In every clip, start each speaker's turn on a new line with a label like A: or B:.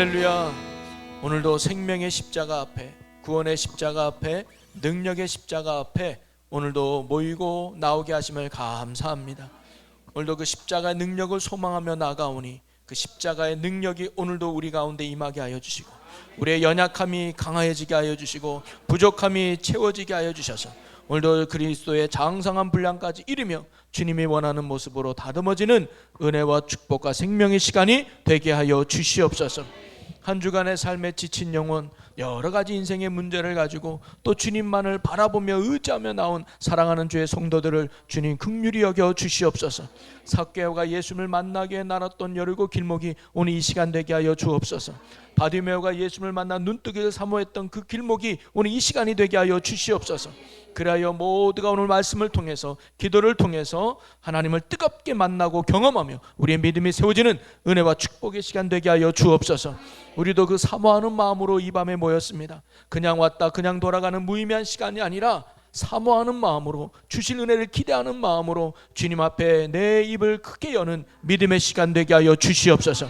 A: 할렐루야. 오늘도 생명의 십자가 앞에, 구원의 십자가 앞에, 능력의 십자가 앞에 오늘도 모이고 나오게 하심을 감사합니다. 오늘도 그 십자가의 능력을 소망하며 나아가오니 그 십자가의 능력이 오늘도 우리 가운데 임하게 하여 주시고, 우리의 연약함이 강화해지게 하여 주시고, 부족함이 채워지게 하여 주셔서 오늘도 그리스도의 장성한 분량까지 이르며 주님이 원하는 모습으로 다듬어지는 은혜와 축복과 생명의 시간이 되게 하여 주시옵소서. 한 주간의 삶에 지친 영혼, 여러 가지 인생의 문제를 가지고 또 주님만을 바라보며 의지하며 나온 사랑하는 주의 성도들을 주님 긍휼히 여겨 주시옵소서. 삭개오가 예수님을 만나기 위해 나눴던 여리고 길목이 오늘 이 시간 되게 하여 주옵소서. 바디메오가 예수님을 만나 눈뜨기를 사모했던 그 길목이 오늘 이 시간이 되게 하여 주시옵소서. 그리하여 모두가 오늘 말씀을 통해서, 기도를 통해서 하나님을 뜨겁게 만나고 경험하며 우리의 믿음이 세워지는 은혜와 축복의 시간 되게 하여 주옵소서. 우리도 그 사모하는 마음으로 이 밤에 모였습니다. 그냥 왔다 그냥 돌아가는 무의미한 시간이 아니라 사모하는 마음으로, 주실 은혜를 기대하는 마음으로 주님 앞에 내 입을 크게 여는 믿음의 시간 되게 하여 주시옵소서.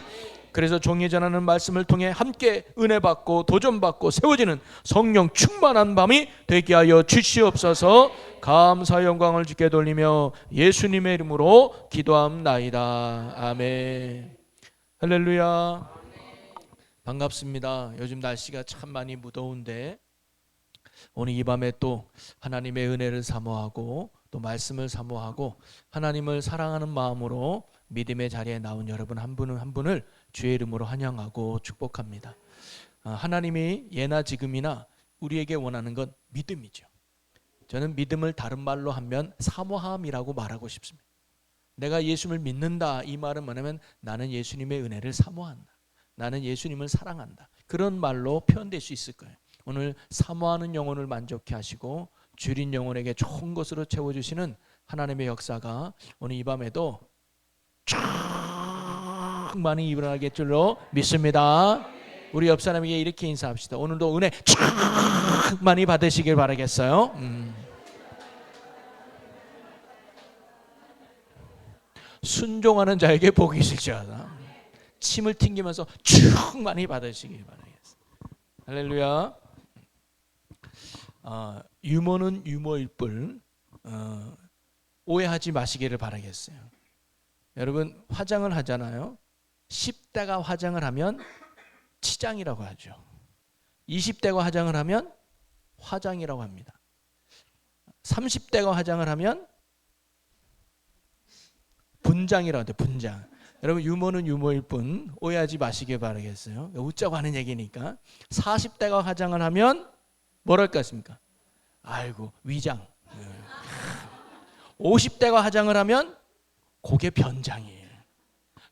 A: 그래서 종이 전하는 말씀을 통해 함께 은혜 받고 도전 받고 세워지는 성령 충만한 밤이 되게 하여 주시옵소서. 감사 영광을 주께 돌리며 예수님의 이름으로 기도함나이다. 아멘. 할렐루야. 반갑습니다. 요즘 날씨가 참 많이 무더운데 오늘 이 밤에 또 하나님의 은혜를 사모하고 또 말씀을 사모하고 하나님을 사랑하는 마음으로 믿음의 자리에 나온 여러분 한 분을 한 분을 주의 이름으로 환영하고 축복합니다. 하나님이 예나 지금이나 우리에게 원하는 건 믿음이죠. 저는 믿음을 다른 말로 하면 사모함이라고 말하고 싶습니다. 내가 예수님을 믿는다, 이 말은 뭐냐면 나는 예수님의 은혜를 사모한다, 나는 예수님을 사랑한다, 그런 말로 표현될 수 있을 거예요. 오늘 사모하는 영혼을 만족케 하시고 줄인 영혼에게 좋은 것으로 채워주시는 하나님의 역사가 오늘 이 밤에도 쭉 많이 일어나게 줄로 믿습니다. 우리 옆 사람에게 이렇게 인사합시다. 오늘도 은혜 쭉 많이 받으시길 바라겠어요. 순종하는 자에게 복이 있을지어다. 침을 튕기면서 쭉 많이 받으시길 바라겠어요. 할렐루야. 유머는 유머일 뿐 오해하지 마시기를 바라겠어요. 여러분 화장을 하잖아요. 10대가 화장을 하면 치장이라고 하죠. 20대가 화장을 하면 화장이라고 합니다. 30대가 화장을 하면 분장이라고 해요. 분장. 여러분 유머는 유머일 뿐 오해하지 마시길 바라겠어요. 웃자고 하는 얘기니까. 40대가 화장을 하면 뭐랄까 했습니까? 아이고 위장. 50대가 화장을 하면 그게 변장이에요.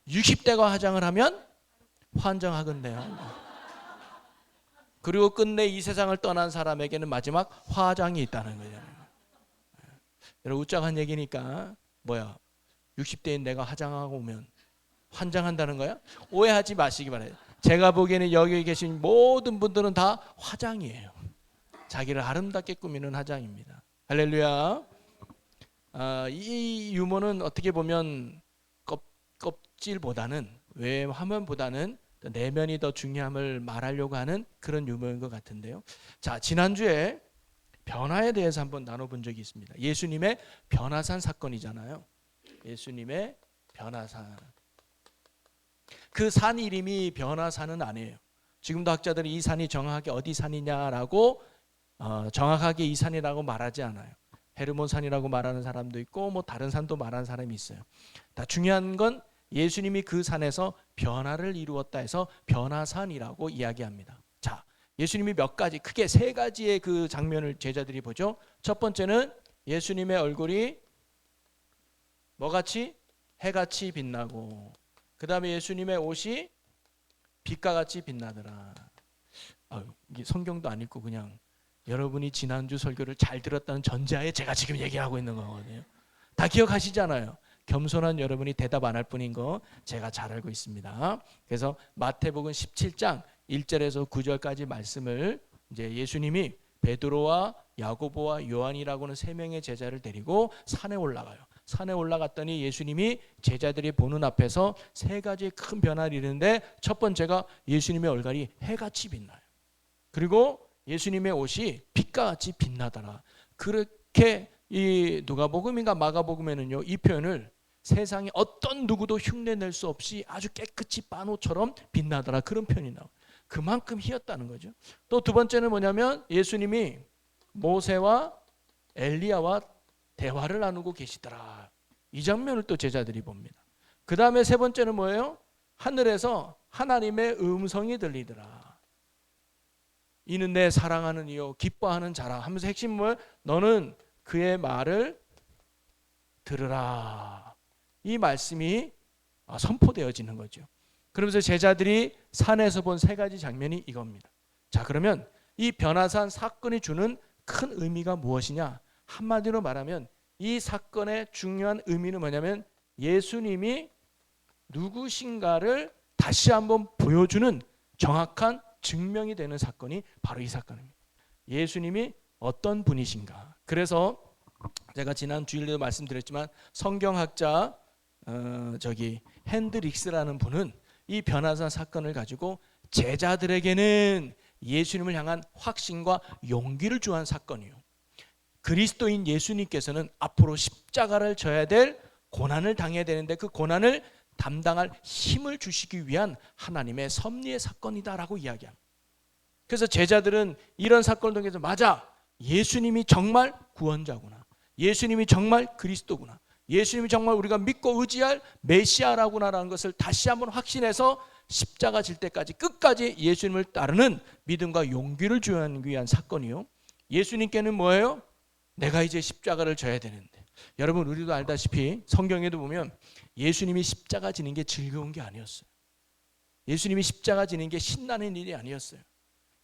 A: 60대가 화장을 하면 환장하건대요. 그리고 끝내 이 세상을 떠난 사람에게는 마지막 화장이 있다는 거죠. 여러분 웃자고 한 얘기니까 뭐야? 60대인 내가 화장하고 오면 환장한다는 거야? 오해하지 마시기 바라요. 제가 보기에는 여기 계신 모든 분들은 다 화장이에요. 자기를 아름답게 꾸미는 화장입니다. 할렐루야. 이 유머는 어떻게 보면 껍질보다는 화면보다는 내면이 더 중요함을 말하려고 하는 그런 유머인 것 같은데요. 자, 지난주에 변화에 대해서 한번 나눠본 적이 있습니다. 예수님의 변화산 사건이잖아요. 예수님의 변화산. 그 산 이름이 변화산은 아니에요. 지금도 학자들이 이 산이 정확하게 어디 산이냐라고 정확하게 이 산이라고 말하지 않아요. 헤르몬 산이라고 말하는 사람도 있고 뭐 다른 산도 말하는 사람이 있어요. 다 중요한 건 예수님이 그 산에서 변화를 이루었다 해서 변화산이라고 이야기합니다. 자, 예수님이 몇 가지 크게 세 가지의 그 장면을 제자들이 보죠. 첫 번째는 예수님의 얼굴이 뭐같이? 해같이 빛나고, 그 다음에 예수님의 옷이 빛과 같이 빛나더라. 이게 성경도 안 읽고 그냥 여러분이 지난주 설교를 잘 들었다는 전제하에 제가 지금 얘기하고 있는 거거든요. 다 기억하시잖아요. 겸손한 여러분이 대답 안 할 뿐인 거 제가 잘 알고 있습니다. 그래서 마태복음 17장 1절에서 9절까지 말씀을 이제 예수님이 베드로와 야고보와 요한이라고는 세 명의 제자를 데리고 산에 올라가요. 산에 올라갔더니 예수님이 제자들이 보는 앞에서 세 가지의 큰 변화를 이루는데, 첫 번째가 예수님의 얼갈이 해같이 빛나요. 그리고 예수님의 옷이 빛과 같이 빛나더라. 그렇게 이 누가복음인가 마가복음에는요, 이 표현을 세상에 어떤 누구도 흉내낼 수 없이 아주 깨끗이 빤 옷처럼 빛나더라, 그런 표현이 나와요. 그만큼 희었다는 거죠. 또 두 번째는 뭐냐면 예수님이 모세와 엘리야와 대화를 나누고 계시더라. 이 장면을 또 제자들이 봅니다. 그 다음에 세 번째는 뭐예요? 하늘에서 하나님의 음성이 들리더라. 이는 내 사랑하는 이요 기뻐하는 자라 하면서 핵심은 뭐예요? 너는 그의 말을 들으라. 이 말씀이 선포되어지는 거죠. 그러면서 제자들이 산에서 본 세 가지 장면이 이겁니다. 자, 그러면 이 변화산 사건이 주는 큰 의미가 무엇이냐? 한마디로 말하면 이 사건의 중요한 의미는 뭐냐면 예수님이 누구신가를 다시 한번 보여주는 정확한 증명이 되는 사건이 바로 이 사건입니다. 예수님이 어떤 분이신가. 그래서 제가 지난 주일에도 말씀드렸지만 성경학자 핸드릭스라는 분은 이 변화산 사건을 가지고 제자들에게는 예수님을 향한 확신과 용기를 주한 사건이요, 그리스도인 예수님께서는 앞으로 십자가를 져야 될 고난을 당해야 되는데 그 고난을 담당할 힘을 주시기 위한 하나님의 섭리의 사건이다라고 이야기합니다. 그래서 제자들은 이런 사건을 통해서 맞아, 예수님이 정말 구원자구나, 예수님이 정말 그리스도구나, 예수님이 정말 우리가 믿고 의지할 메시아라구나라는 것을 다시 한번 확신해서 십자가 질 때까지 끝까지 예수님을 따르는 믿음과 용기를 주기 위한 사건이요, 예수님께는 뭐예요? 내가 이제 십자가를 져야 되는데, 여러분 우리도 알다시피 성경에도 보면 예수님이 십자가 지는 게 즐거운 게 아니었어요. 예수님이 십자가 지는 게 신나는 일이 아니었어요.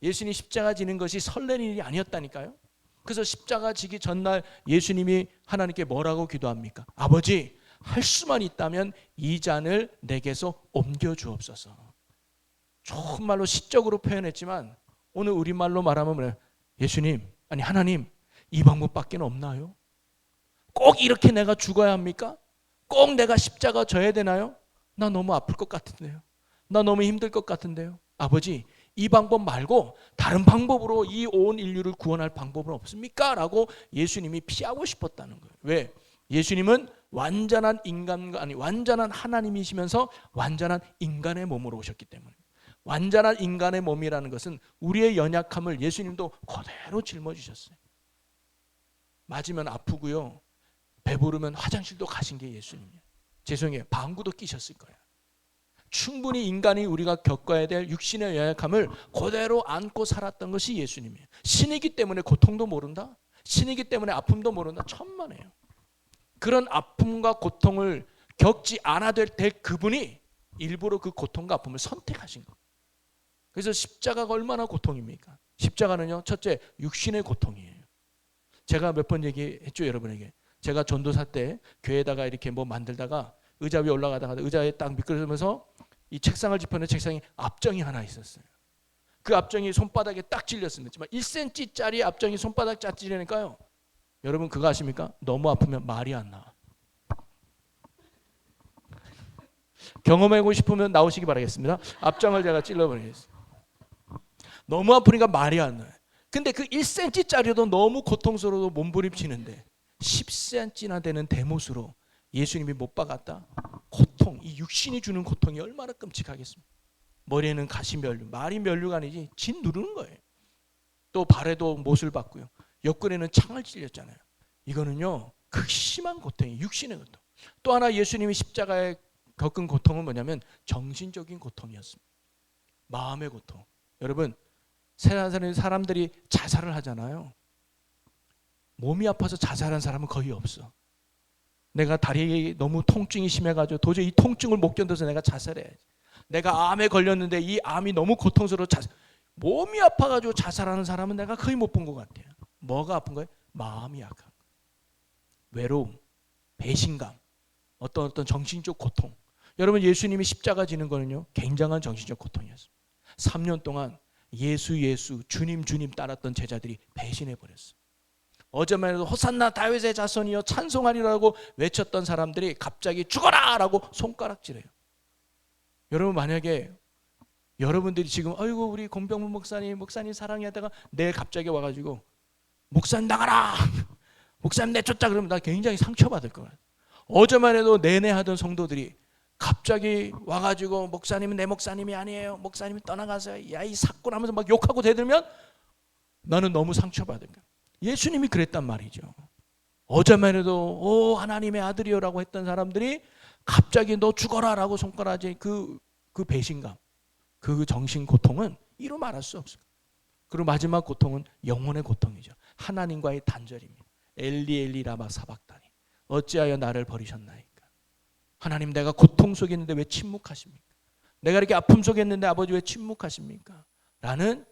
A: 예수님이 십자가 지는 것이 설레는 일이 아니었다니까요. 그래서 십자가 지기 전날 예수님이 하나님께 뭐라고 기도합니까? 아버지, 할 수만 있다면 이 잔을 내게서 옮겨 주옵소서. 좋은 말로 시적으로 표현했지만 오늘 우리말로 말하면 뭐예요? 예수님, 아니 하나님, 이 방법밖에 없나요? 꼭 이렇게 내가 죽어야 합니까? 꼭 내가 십자가 져야 되나요? 나 너무 아플 것 같은데요. 나 너무 힘들 것 같은데요. 아버지, 이 방법 말고 다른 방법으로 이 온 인류를 구원할 방법은 없습니까? 라고 예수님이 피하고 싶었다는 거예요. 왜? 예수님은 완전한 인간과 아니 완전한 하나님이시면서 완전한 인간의 몸으로 오셨기 때문에. 완전한 인간의 몸이라는 것은 우리의 연약함을 예수님도 그대로 짊어지셨어요. 맞으면 아프고요, 배부르면 화장실도 가신 게 예수님이에요. 죄송해요, 방구도 끼셨을 거예요. 충분히 인간이 우리가 겪어야 될 육신의 연약함을 그대로 안고 살았던 것이 예수님이에요. 신이기 때문에 고통도 모른다? 신이기 때문에 아픔도 모른다? 천만에요. 그런 아픔과 고통을 겪지 않아도 될 그분이 일부러 그 고통과 아픔을 선택하신 거예요. 그래서 십자가가 얼마나 고통입니까? 십자가는요, 첫째 육신의 고통이에요. 제가 몇 번 얘기했죠, 여러분에게. 제가 전도사 때 교회에다가 이렇게 뭐 만들다가 의자 위에 올라가다가 의자에 딱 미끄러지면서 이 책상을 짚어놓은 책상에 압정이 하나 있었어요. 그 압정이 손바닥에 딱 찔렸습니다. 1cm짜리 압정이 손바닥 딱 찔리니까요, 여러분 그거 아십니까? 너무 아프면 말이 안 나와. 경험하고 싶으면 나오시기 바라겠습니다. 압정을 제가 찔러버리겠습니다. 너무 아프니까 말이 안 나요. 근데 그 1cm짜리도 너무 고통스러워도 몸부림치는데 10cm나 되는 대못으로 예수님이 못 박았다? 고통, 이 육신이 주는 고통이 얼마나 끔찍하겠습니까? 머리에는 가시면류, 말이 면류가 아니지 진 누르는 거예요. 또 발에도 못을 박고요, 옆구리에는 창을 찔렸잖아요. 이거는요 극심한 고통이에요. 육신의 고통. 또 하나 예수님이 십자가에 겪은 고통은 뭐냐면 정신적인 고통이었습니다. 마음의 고통. 여러분, 세상에 사람들이 자살을 하잖아요. 몸이 아파서 자살한 사람은 거의 없어. 내가 다리에 너무 통증이 심해가지고 도저히 이 통증을 못 견뎌서 내가 자살해야지. 내가 암에 걸렸는데 이 암이 너무 고통스러워 몸이 아파가지고 자살하는 사람은 내가 거의 못 본 것 같아요. 뭐가 아픈 거예요? 마음이 약한 거예요. 외로움, 배신감, 어떤 정신적 고통. 여러분, 예수님이 십자가 지는 거는요 굉장한 정신적 고통이었습니다. 3년 동안 예수 주님 따랐던 제자들이 배신해 버렸어요. 어제만 해도 호산나 다윗의 자손이여 찬송하리라고 외쳤던 사람들이 갑자기 죽어라 라고 손가락질해요. 여러분, 만약에 여러분들이 지금 아이고 우리 권병문 목사님 사랑해 하다가 내일 갑자기 와가지고 목사님 나가라 목사님 내쫓자 그러면 나 굉장히 상처받을 거예요. 어제만 해도 내내 하던 성도들이 갑자기 와가지고 목사님은 내 목사님이 아니에요, 목사님이 떠나가세요, 야 이 사건 하면서 막 욕하고 대들면 나는 너무 상처받을 거예요. 예수님이 그랬단 말이죠. 어제만 해도 오 하나님의 아들이요 라고 했던 사람들이 갑자기 너 죽어라 라고 손가락질, 그 배신감, 그 정신 고통은 이루 말할 수 없어요. 그리고 마지막 고통은 영혼의 고통이죠. 하나님과의 단절입니다. 엘리 엘리 라마 사박다니 어찌하여 나를 버리셨나이까. 하나님, 내가 고통 속에 있는데 왜 침묵하십니까? 내가 이렇게 아픔 속에 있는데 아버지 왜 침묵하십니까? 라는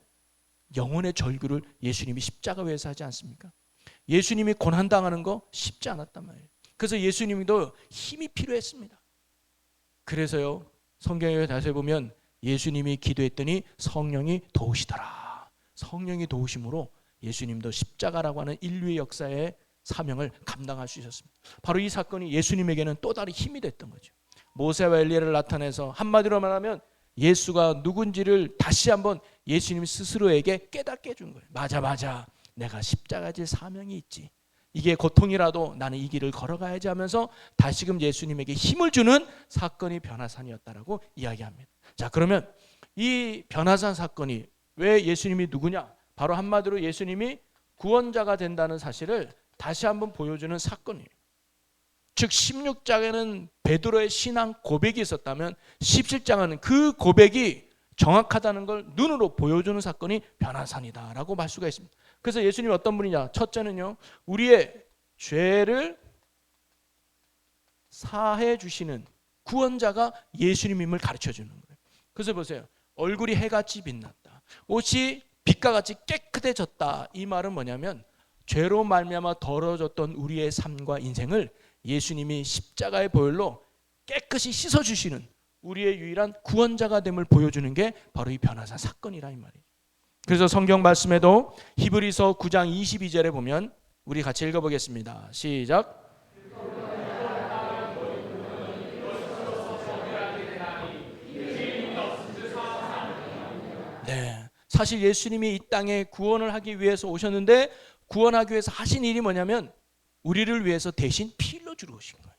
A: 영혼의 절규를 예수님이 십자가 위에서 하지 않습니까? 예수님이 고난당하는 거 쉽지 않았단 말이에요. 그래서 예수님도 힘이 필요했습니다. 그래서요, 성경에 다시 보면 예수님이 기도했더니 성령이 도우시더라. 성령이 도우심으로 예수님도 십자가라고 하는 인류의 역사의 사명을 감당할 수 있었습니다. 바로 이 사건이 예수님에게는 또 다른 힘이 됐던 거죠. 모세와 엘리야를 나타내서 한마디로 말하면 예수가 누군지를 다시 한번 예수님 스스로에게 깨닫게 해준 거예요. 맞아 내가 십자가 질 사명이 있지, 이게 고통이라도 나는 이 길을 걸어가야지 하면서 다시금 예수님에게 힘을 주는 사건이 변화산이었다라고 이야기합니다. 자, 그러면 이 변화산 사건이 왜 예수님이 누구냐? 바로 한마디로 예수님이 구원자가 된다는 사실을 다시 한번 보여주는 사건이에요. 즉 16장에는 베드로의 신앙 고백이 있었다면 17장은 그 고백이 정확하다는 걸 눈으로 보여주는 사건이 변화산이다라고 말 수가 있습니다. 그래서 예수님이 어떤 분이냐? 첫째는요, 우리의 죄를 사해 주시는 구원자가 예수님임을 가르쳐 주는 거예요. 그래서 보세요, 얼굴이 해같이 빛났다, 옷이 빛과 같이 깨끗해졌다. 이 말은 뭐냐면 죄로 말미암아 더러워졌던 우리의 삶과 인생을 예수님이 십자가의 보혈로 깨끗이 씻어주시는 우리의 유일한 구원자가 됨을 보여주는 게 바로 이 변화산 사건이라 이 말이에요. 그래서 성경 말씀에도 히브리서 9장 22절에 보면 우리 같이 읽어보겠습니다. 시작. 네, 사실 예수님이 이 땅에 구원을 하기 위해서 오셨는데 구원하기 위해서 하신 일이 뭐냐면 우리를 위해서 대신 피 흘려 주러 오신 거예요.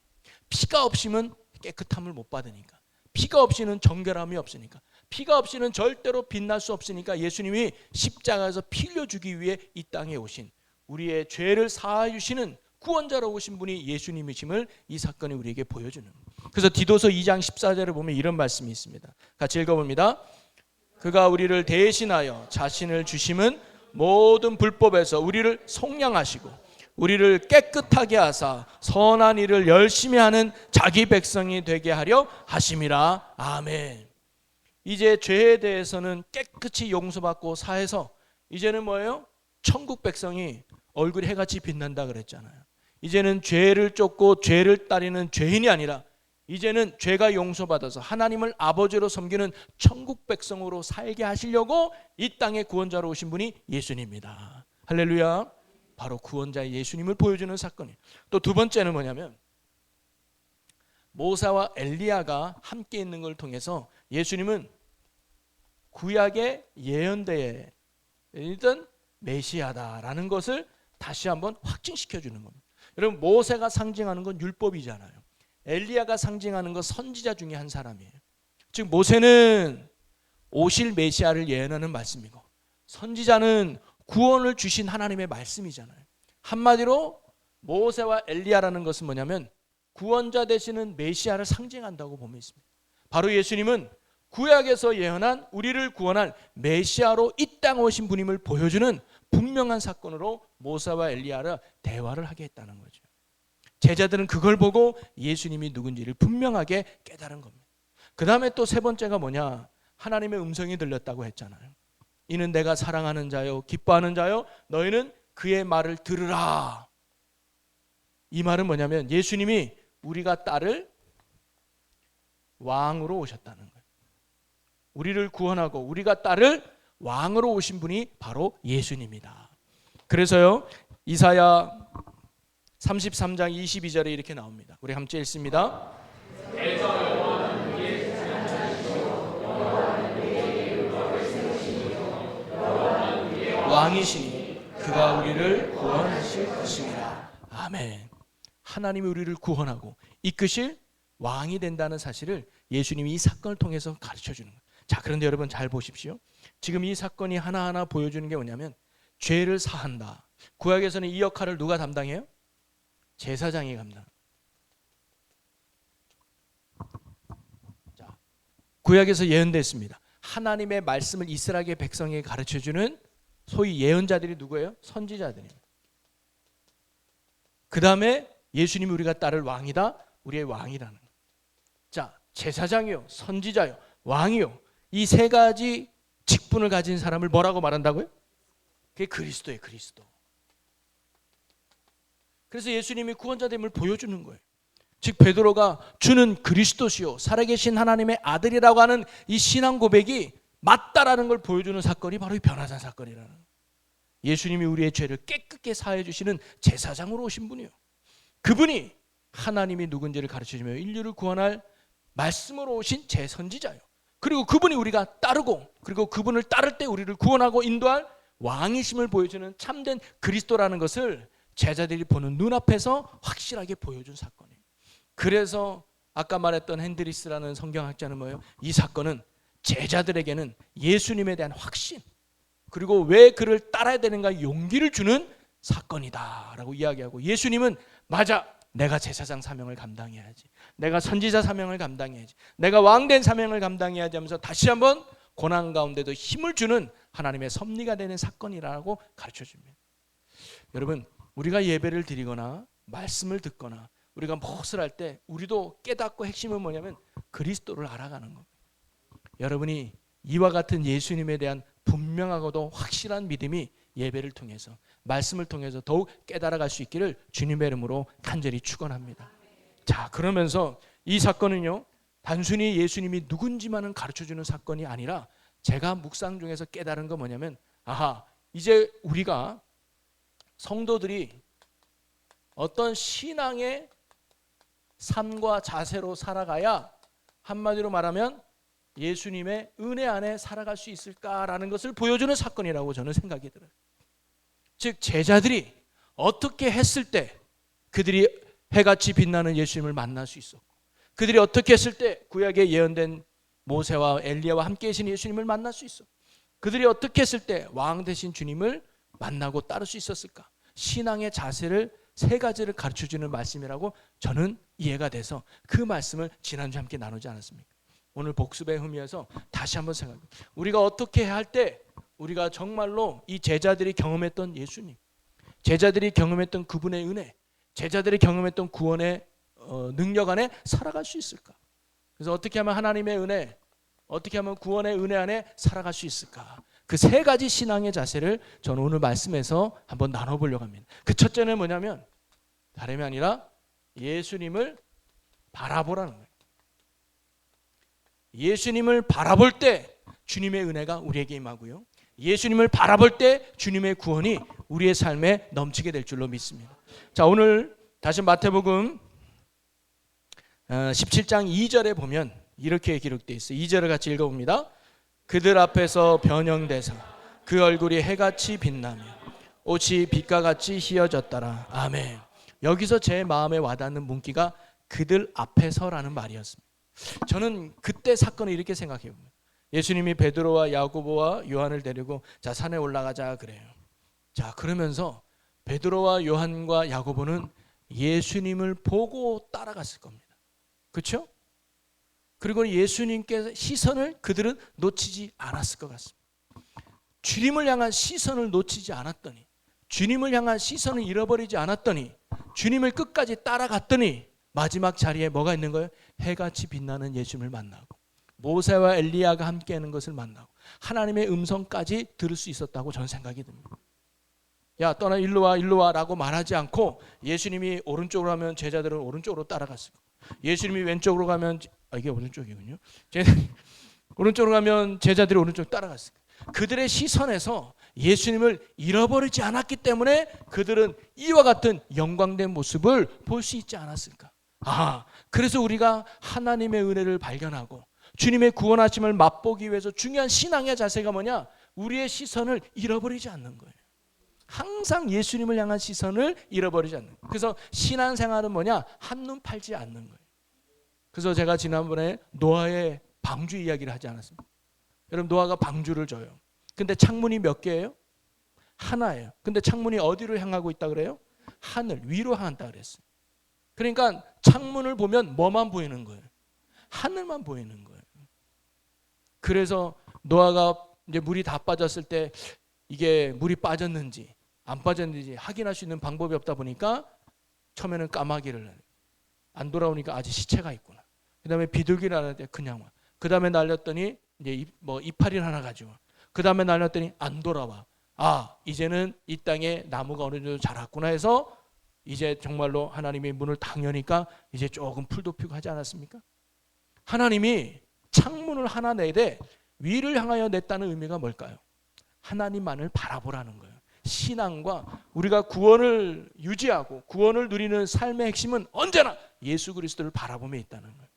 A: 피가 없이는 깨끗함을 못 받으니까, 피가 없이는 정결함이 없으니까, 피가 없이는 절대로 빛날 수 없으니까 예수님이 십자가에서 피 흘려 주기 위해 이 땅에 오신, 우리의 죄를 사하여 주시는 구원자로 오신 분이 예수님이심을 이 사건이 우리에게 보여주는 거예요. 그래서 디도서 2장 14절에 보면 이런 말씀이 있습니다. 같이 읽어봅니다. 그가 우리를 대신하여 자신을 주심은 모든 불법에서 우리를 속량하시고 우리를 깨끗하게 하사 선한 일을 열심히 하는 자기 백성이 되게 하려 하심이라. 아멘. 이제 죄에 대해서는 깨끗이 용서받고 사해서 이제는 뭐예요? 천국 백성이 얼굴이 해같이 빛난다 그랬잖아요. 이제는 죄를 쫓고 죄를 따르는 죄인이 아니라 이제는 죄가 용서받아서 하나님을 아버지로 섬기는 천국 백성으로 살게 하시려고 이 땅에 구원자로 오신 분이 예수님입니다. 할렐루야. 바로 구원자의 예수님을 보여주는 사건이에요. 또 두 번째는 뭐냐면 모세와 엘리야가 함께 있는 걸 통해서 예수님은 구약의 예언대에 있던 메시아다라는 것을 다시 한번 확증시켜 주는 겁니다. 여러분, 모세가 상징하는 건 율법이잖아요. 엘리야가 상징하는 건 선지자 중에 한 사람이에요. 즉 모세는 오실 메시아를 예언하는 말씀이고 선지자는 구원을 주신 하나님의 말씀이잖아요. 한마디로 모세와 엘리야라는 것은 뭐냐면 구원자 되시는 메시아를 상징한다고 보면 있습니다. 바로 예수님은 구약에서 예언한 우리를 구원할 메시아로 이 땅에 오신 분임을 보여주는 분명한 사건으로 모세와 엘리야를 대화를 하게 했다는 거죠. 제자들은 그걸 보고 예수님이 누군지를 분명하게 깨달은 겁니다. 그 다음에 또 세 번째가 뭐냐? 하나님의 음성이 들렸다고 했잖아요. 이는 내가 사랑하는 자요 기뻐하는 자요 너희는 그의 말을 들으라. 이 말은 뭐냐면 예수님이 우리가 딸을 왕으로 오셨다는 거예요. 우리를 구원하고 우리가 딸을 왕으로 오신 분이 바로 예수님이다. 그래서요 이사야 33장 22절에 이렇게 나옵니다. 우리 함께 읽습니다. 왕이시니 그가 우리를 구원하실 것입니다. 아멘. 하나님이 우리를 구원하고 이끄실 왕이 된다는 사실을 예수님이 이 사건을 통해서 가르쳐 주는 거예요. 자, 그런데 여러분 잘 보십시오. 지금 이 사건이 하나하나 보여주는 게 뭐냐면 죄를 사한다. 구약에서는 이 역할을 누가 담당해요? 제사장이 감당. 자, 구약에서 예언됐습니다. 하나님의 말씀을 이스라엘 백성에게 가르쳐주는 소위 예언자들이 누구예요? 선지자들입니다. 그 다음에 예수님이 우리가 따를 왕이다. 우리의 왕이라는 거예요. 자, 제사장이요, 선지자요, 왕이요. 이 세 가지 직분을 가진 사람을 뭐라고 말한다고요? 그게 그리스도예요, 그리스도. 그래서 예수님이 구원자됨을 보여주는 거예요. 즉 베드로가 주는 그리스도시요 살아계신 하나님의 아들이라고 하는 이 신앙 고백이 맞다라는 걸 보여주는 사건이 바로 이 변화산 사건이라는 거예요. 예수님이 우리의 죄를 깨끗게 사해 주시는 제사장으로 오신 분이요. 그분이 하나님이 누군지를 가르쳐주며 인류를 구원할 말씀으로 오신 제선지자요. 그리고 그분이 우리가 따르고 그리고 그분을 따를 때 우리를 구원하고 인도할 왕이심을 보여주는 참된 그리스도라는 것을 제자들이 보는 눈앞에서 확실하게 보여준 사건이에요. 그래서 아까 말했던 핸드리스라는 성경학자는 뭐예요? 이 사건은 제자들에게는 예수님에 대한 확신 그리고 왜 그를 따라야 되는가 용기를 주는 사건이다 라고 이야기하고 예수님은 맞아 내가 제사장 사명을 감당해야지 내가 선지자 사명을 감당해야지 내가 왕된 사명을 감당해야지 하면서 다시 한번 고난 가운데도 힘을 주는 하나님의 섭리가 되는 사건이라고 가르쳐줍니다. 여러분 우리가 예배를 드리거나 말씀을 듣거나 우리가 무엇을 할 때 우리도 깨닫고 핵심은 뭐냐면 그리스도를 알아가는 겁니다. 여러분이 이와 같은 예수님에 대한 분명하고도 확실한 믿음이 예배를 통해서 말씀을 통해서 더욱 깨달아갈 수 있기를 주님의 이름으로 간절히 축원합니다. 자, 그러면서 이 사건은요 단순히 예수님이 누군지만은 가르쳐주는 사건이 아니라 제가 묵상 중에서 깨달은 건 뭐냐면 아하 이제 우리가 성도들이 어떤 신앙의 삶과 자세로 살아가야 한마디로 말하면 예수님의 은혜 안에 살아갈 수 있을까라는 것을 보여주는 사건이라고 저는 생각이 들어요. 즉 제자들이 어떻게 했을 때 그들이 해같이 빛나는 예수님을 만날 수 있었고 그들이 어떻게 했을 때 구약에 예언된 모세와 엘리야와 함께 계신 예수님을 만날 수 있었고 그들이 어떻게 했을 때 왕 되신 주님을 만나고 따를 수 있었을까? 신앙의 자세를 세 가지를 가르쳐주는 말씀이라고 저는 이해가 돼서 그 말씀을 지난주에 함께 나누지 않았습니까? 오늘 복습의 의미에서 다시 한번 생각해요. 우리가 어떻게 해야 할 때 우리가 정말로 이 제자들이 경험했던 예수님, 제자들이 경험했던 그분의 은혜, 제자들이 경험했던 구원의 능력 안에 살아갈 수 있을까? 그래서 어떻게 하면 하나님의 은혜, 어떻게 하면 구원의 은혜 안에 살아갈 수 있을까? 그 세 가지 신앙의 자세를 저는 오늘 말씀에서 한번 나눠보려고 합니다. 그 첫째는 뭐냐면 다름이 아니라 예수님을 바라보라는 거예요. 예수님을 바라볼 때 주님의 은혜가 우리에게 임하고요. 예수님을 바라볼 때 주님의 구원이 우리의 삶에 넘치게 될 줄로 믿습니다. 자, 오늘 다시 마태복음 17장 2절에 보면 이렇게 기록되어 있어요. 2절을 같이 읽어봅니다. 그들 앞에서 변형돼서 그 얼굴이 해같이 빛나며 옷이 빛과 같이 희어졌더라. 아멘. 여기서 제 마음에 와닿는 문구가 그들 앞에서라는 말이었습니다. 저는 그때 사건을 이렇게 생각해 봅니다. 예수님이 베드로와 야고보와 요한을 데리고 자 산에 올라가자 그래요. 자 그러면서 베드로와 요한과 야고보는 예수님을 보고 따라갔을 겁니다. 그렇죠? 그리고 예수님께 시선을 그들은 놓치지 않았을 것 같습니다. 주님을 향한 시선을 놓치지 않았더니 주님을 향한 시선을 잃어버리지 않았더니 주님을 끝까지 따라갔더니 마지막 자리에 뭐가 있는 거예요? 해같이 빛나는 예수님을 만나고 모세와 엘리야가 함께하는 것을 만나고 하나님의 음성까지 들을 수 있었다고 저는 생각이 듭니다. 야 떠나 일로 와 라고 말하지 않고 예수님이 오른쪽으로 가면 제자들은 오른쪽으로 따라갔을 거예요. 예수님이 왼쪽으로 가면 이게 오른쪽이군요. 오른쪽으로 가면 제자들이 오른쪽 따라갔을 거예요. 그들의 시선에서 예수님을 잃어버리지 않았기 때문에 그들은 이와 같은 영광된 모습을 볼 수 있지 않았을까? 그래서 우리가 하나님의 은혜를 발견하고 주님의 구원하심을 맛보기 위해서 중요한 신앙의 자세가 뭐냐? 우리의 시선을 잃어버리지 않는 거예요. 항상 예수님을 향한 시선을 잃어버리지 않는 거예요. 그래서 신앙생활은 뭐냐? 한눈 팔지 않는 거예요. 그래서 제가 지난번에 노아의 방주 이야기를 하지 않았습니까? 여러분, 노아가 방주를 져요. 근데 창문이 몇 개예요? 하나예요. 근데 창문이 어디로 향하고 있다 그래요? 하늘 위로 향한다 그랬어요. 그러니까 창문을 보면 뭐만 보이는 거예요? 하늘만 보이는 거예요. 그래서 노아가 이제 물이 다 빠졌을 때 이게 물이 빠졌는지 안 빠졌는지 확인할 수 있는 방법이 없다 보니까 처음에는 까마귀를, 안 돌아오니까 아직 시체가 있구나. 그다음에 비둘기를 하는데 그냥 와. 그다음에 날렸더니 이제 이파리를 하나 가지고. 그다음에 날렸더니 안 돌아와. 이제는 이 땅에 나무가 어느 정도 자랐구나 해서 이제 정말로 하나님이 문을 딱 여니까 이제 조금 풀도 피고 하지 않았습니까? 하나님이 창문을 하나 내되 위를 향하여 냈다는 의미가 뭘까요? 하나님만을 바라보라는 거예요. 신앙과 우리가 구원을 유지하고 구원을 누리는 삶의 핵심은 언제나 예수 그리스도를 바라보며 있다는 거예요.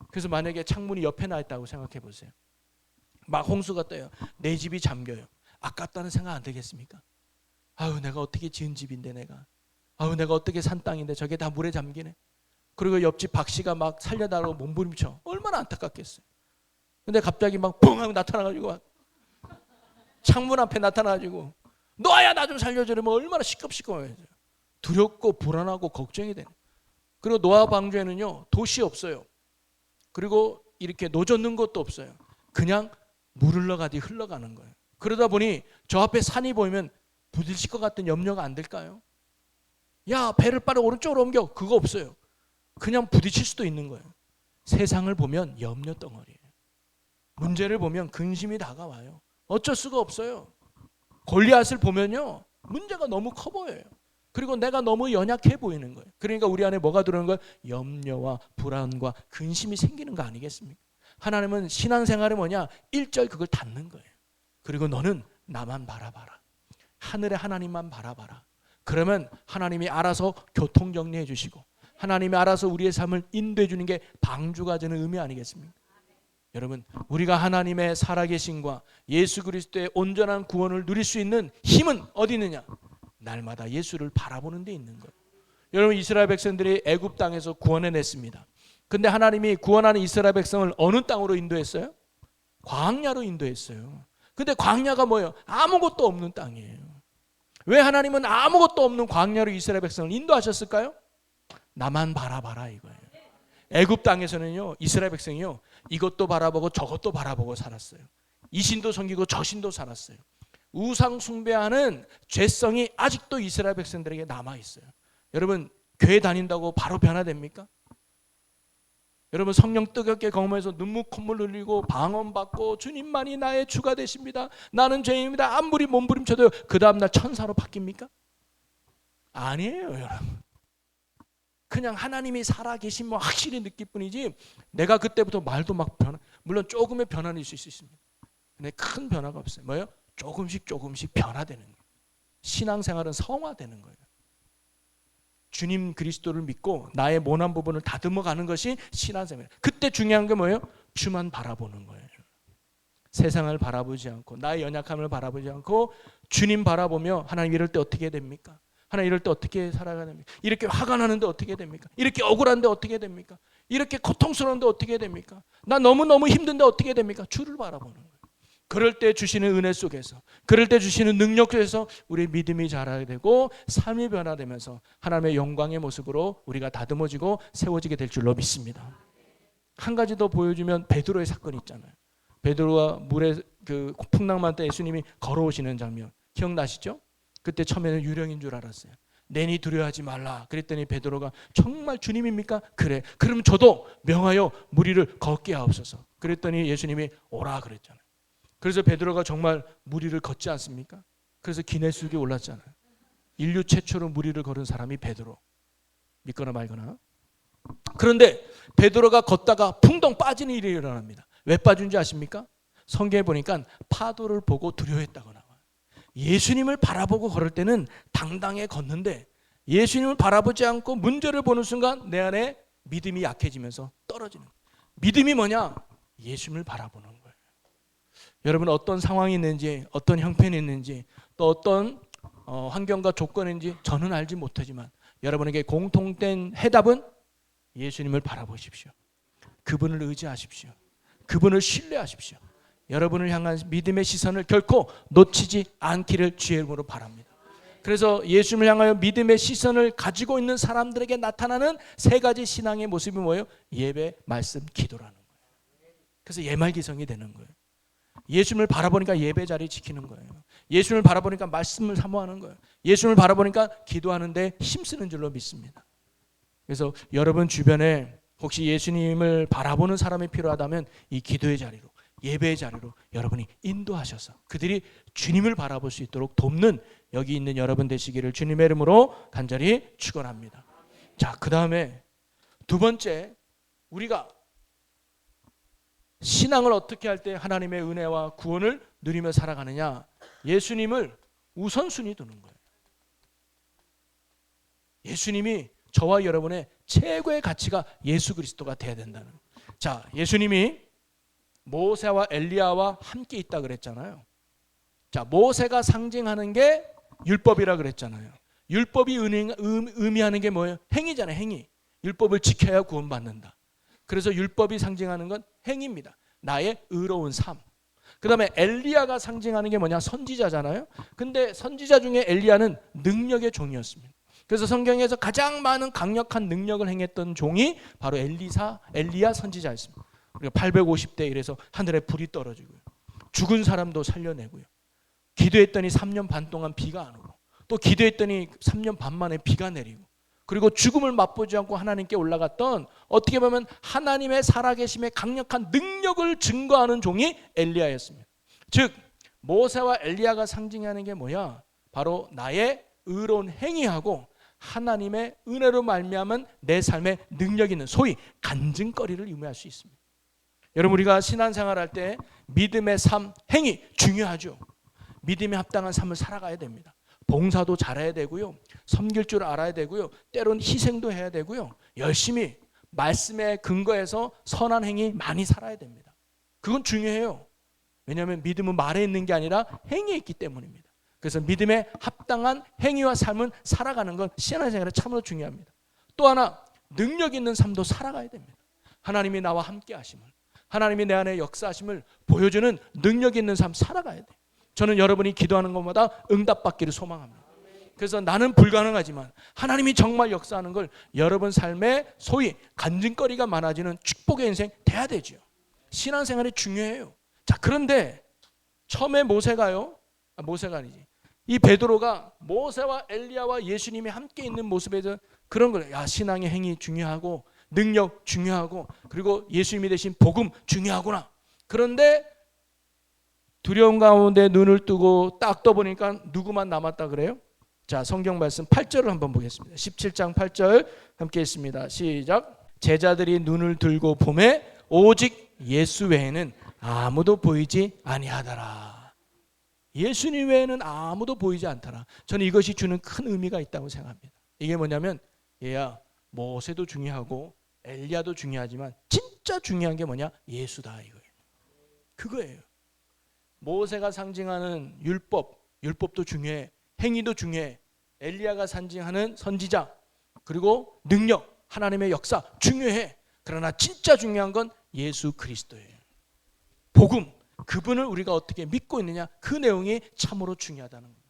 A: 그래서 만약에 창문이 옆에 나 있다고 생각해 보세요. 막 홍수가 떠요. 내 집이 잠겨요. 아깝다는 생각 안 들겠습니까? 내가 어떻게 지은 집인데 내가 어떻게 산 땅인데 저게 다 물에 잠기네. 그리고 옆집 박 씨가 막 살려달라고 몸부림쳐. 얼마나 안타깝겠어요. 근데 갑자기 막 뻥 하고 나타나가지고 창문 앞에 나타나가지고 너야 나 좀 살려줘 이러면 얼마나 시끌시끌해요. 두렵고 불안하고 걱정이 되는. 그리고 노아 방주에는요 도시 없어요. 그리고 이렇게 노젓는 것도 없어요. 그냥 물 흘러가듯이 흘러가는 거예요. 그러다 보니 저 앞에 산이 보이면 부딪힐 것 같은 염려가 안 될까요? 야, 배를 빠르게 오른쪽으로 옮겨. 그거 없어요. 그냥 부딪힐 수도 있는 거예요. 세상을 보면 염려 덩어리예요. 문제를 보면 근심이 다가와요. 어쩔 수가 없어요. 골리앗을 보면요 문제가 너무 커 보여요. 그리고 내가 너무 연약해 보이는 거예요. 그러니까 우리 안에 뭐가 들어오는 거예요? 염려와 불안과 근심이 생기는 거 아니겠습니까? 하나님은 신앙생활이 뭐냐? 1절 그걸 닫는 거예요. 그리고 너는 나만 바라봐라. 하늘의 하나님만 바라봐라. 그러면 하나님이 알아서 교통정리해 주시고 하나님이 알아서 우리의 삶을 인도해 주는 게 방주가 되는 의미 아니겠습니까? 여러분, 우리가 하나님의 살아계심과 예수 그리스도의 온전한 구원을 누릴 수 있는 힘은 어디 있느냐? 날마다 예수를 바라보는 데 있는 거예요. 여러분, 이스라엘 백성들이 애굽 땅에서 구원해냈습니다. 근데 하나님이 구원하는 이스라엘 백성을 어느 땅으로 인도했어요? 광야로 인도했어요. 근데 광야가 뭐예요? 아무것도 없는 땅이에요. 왜 하나님은 아무것도 없는 광야로 이스라엘 백성을 인도하셨을까요? 나만 바라봐라 이거예요. 애굽 땅에서는요 이스라엘 백성이요 이것도 바라보고 저것도 바라보고 살았어요. 이 신도 섬기고 저 신도 살았어요. 우상 숭배하는 죄성이 아직도 이스라엘 백성들에게 남아 있어요. 여러분, 교회 다닌다고 바로 변화됩니까? 여러분, 성령 뜨겁게 경험해서 눈물 콧물 흘리고 방언받고 주님만이 나의 주가 되십니다. 나는 죄인입니다. 아무리 몸부림쳐도 그 다음날 천사로 바뀝니까? 아니에요, 여러분. 그냥 하나님이 살아계신 뭐 확실히 느낄 뿐이지 내가 그때부터 말도 막 물론 조금의 변화는 있을 수 있습니다. 근데 큰 변화가 없어요. 뭐예요? 조금씩 변화되는 거예요. 신앙생활은 성화되는 거예요. 주님 그리스도를 믿고 나의 모난 부분을 다듬어 가는 것이 신앙생활이에요. 그때 중요한 게 뭐예요? 주만 바라보는 거예요. 세상을 바라보지 않고 나의 연약함을 바라보지 않고 주님 바라보며 하나님 이럴 때 어떻게 됩니까? 하나님 이럴 때 어떻게 살아가야 됩니까? 이렇게 화가 나는데 어떻게 됩니까? 이렇게 억울한데 어떻게 됩니까? 이렇게 고통스러운데 어떻게 됩니까? 나 너무너무 힘든데 어떻게 됩니까? 주를 바라보는 거예요. 그럴 때 주시는 은혜 속에서, 그럴 때 주시는 능력 속에서 우리의 믿음이 자라게 되고 삶이 변화되면서 하나님의 영광의 모습으로 우리가 다듬어지고 세워지게 될 줄로 믿습니다. 한 가지 더 보여주면 베드로의 사건이 있잖아요. 베드로가 물에 그 풍랑만 때 예수님이 걸어오시는 장면 기억나시죠? 그때 처음에는 유령인 줄 알았어요. 내니 두려워하지 말라. 그랬더니 베드로가 정말 주님입니까? 그래. 그럼 저도 명하여 무리를 걷게 하옵소서. 그랬더니 예수님이 오라 그랬잖아요. 그래서 베드로가 정말 무리를 걷지 않습니까? 그래서 기네스북에 올랐잖아요. 인류 최초로 무리를 걸은 사람이 베드로. 믿거나 말거나. 그런데 베드로가 걷다가 풍덩 빠지는 일이 일어납니다. 왜 빠진지 아십니까? 성경에 보니까 파도를 보고 두려워했다고 나와요. 예수님을 바라보고 걸을 때는 당당히 걷는데 예수님을 바라보지 않고 문제를 보는 순간 내 안에 믿음이 약해지면서 떨어지는 거예요. 믿음이 뭐냐? 예수님을 바라보는 거예요. 여러분 어떤 상황이 있는지, 어떤 형편이 있는지, 또 어떤 환경과 조건인지 저는 알지 못하지만 여러분에게 공통된 해답은 예수님을 바라보십시오. 그분을 의지하십시오. 그분을 신뢰하십시오. 여러분을 향한 믿음의 시선을 결코 놓치지 않기를 주의 이름으로 바랍니다. 그래서 예수님을 향하여 믿음의 시선을 가지고 있는 사람들에게 나타나는 세 가지 신앙의 모습이 뭐예요? 예배, 말씀, 기도라는 거예요. 그래서 예말기성이 되는 거예요. 예수님을 바라보니까 예배 자리 지키는 거예요. 예수님을 바라보니까 말씀을 사모하는 거예요. 예수님을 바라보니까 기도하는데 힘쓰는 줄로 믿습니다. 그래서 여러분 주변에 혹시 예수님을 바라보는 사람이 필요하다면 이 기도의 자리로, 예배의 자리로 여러분이 인도하셔서 그들이 주님을 바라볼 수 있도록 돕는 여기 있는 여러분 되시기를 주님의 이름으로 간절히 축원합니다. 자, 그 다음에 두 번째, 우리가 신앙을 어떻게 할 때 하나님의 은혜와 구원을 누리며 살아가느냐? 예수님을 우선순위 두는 거예요. 예수님이 저와 여러분의 최고의 가치가 예수 그리스도가 돼야 된다는 거예요. 자, 예수님이 모세와 엘리야와 함께 있다 그랬잖아요. 자, 모세가 상징하는 게 율법이라 그랬잖아요. 율법이 의미하는 게 뭐예요? 행위잖아요. 행위. 율법을 지켜야 구원받는다. 그래서 율법이 상징하는 건 행위입니다. 나의 의로운 삶. 그 다음에 엘리야가 상징하는 게 뭐냐? 선지자잖아요. 근데 선지자 중에 엘리야는 능력의 종이었습니다. 그래서 성경에서 가장 많은 강력한 능력을 행했던 종이 바로 엘리야 선지자였습니다. 우리가 850대 1에서 하늘에 불이 떨어지고요. 죽은 사람도 살려내고요. 기도했더니 3년 반 동안 비가 안 오고, 또 기도했더니 3년 반 만에 비가 내리고, 그리고 죽음을 맛보지 않고 하나님께 올라갔던, 어떻게 보면 하나님의 살아계심의 강력한 능력을 증거하는 종이 엘리야였습니다. 즉 모세와 엘리야가 상징하는 게 뭐야? 바로 나의 의로운 행위하고 하나님의 은혜로 말미암은 내 삶에 능력 있는, 소위 간증거리를 의미할 수 있습니다. 여러분, 우리가 신앙생활할 때 믿음의 삶, 행위 중요하죠. 믿음에 합당한 삶을 살아가야 됩니다. 봉사도 잘해야 되고요, 섬길 줄 알아야 되고요, 때론 희생도 해야 되고요, 열심히 말씀에 근거해서 선한 행위 많이 살아야 됩니다. 그건 중요해요. 왜냐하면 믿음은 말에 있는 게 아니라 행위에 있기 때문입니다. 그래서 믿음에 합당한 행위와 삶을 살아가는 건 신앙생활에 참으로 중요합니다. 또 하나, 능력 있는 삶도 살아가야 됩니다. 하나님이 나와 함께 하심을, 하나님이 내 안에 역사하심을 보여주는 능력 있는 삶 살아가야 돼요. 저는 여러분이 기도하는 것마다 응답받기를 소망합니다. 그래서 나는 불가능하지만 하나님이 정말 역사하는 걸 여러분 삶에 소위 간증거리가 많아지는 축복의 인생 돼야 되죠. 신앙생활이 중요해요. 자, 그런데 처음에 모세가 아니지, 이 베드로가 모세와 엘리야와 예수님이 함께 있는 모습에서 그런 걸, 야, 신앙의 행위 중요하고 능력 중요하고 그리고 예수님이 되신 복음 중요하구나. 그런데 두려움 가운데 눈을 뜨고 딱 떠보니까 누구만 남았다 그래요? 자, 성경 말씀 8절을 한번 보겠습니다. 17장 8절 함께 했습니다. 시작. 제자들이 눈을 들고 보매 오직 예수 외에는 아무도 보이지 아니하더라. 예수님 외에는 아무도 보이지 않더라. 저는 이것이 주는 큰 의미가 있다고 생각합니다. 이게 뭐냐면, 얘야, 모세도 중요하고 엘리야도 중요하지만 진짜 중요한 게 뭐냐? 예수다, 이거예요. 그거예요. 모세가 상징하는 율법도 중요해. 행위도 중요해. 엘리야가 상징하는 선지자, 그리고 능력, 하나님의 역사 중요해. 그러나 진짜 중요한 건 예수 그리스도예요. 복음, 그분을 우리가 어떻게 믿고 있느냐, 그 내용이 참으로 중요하다는 거예요.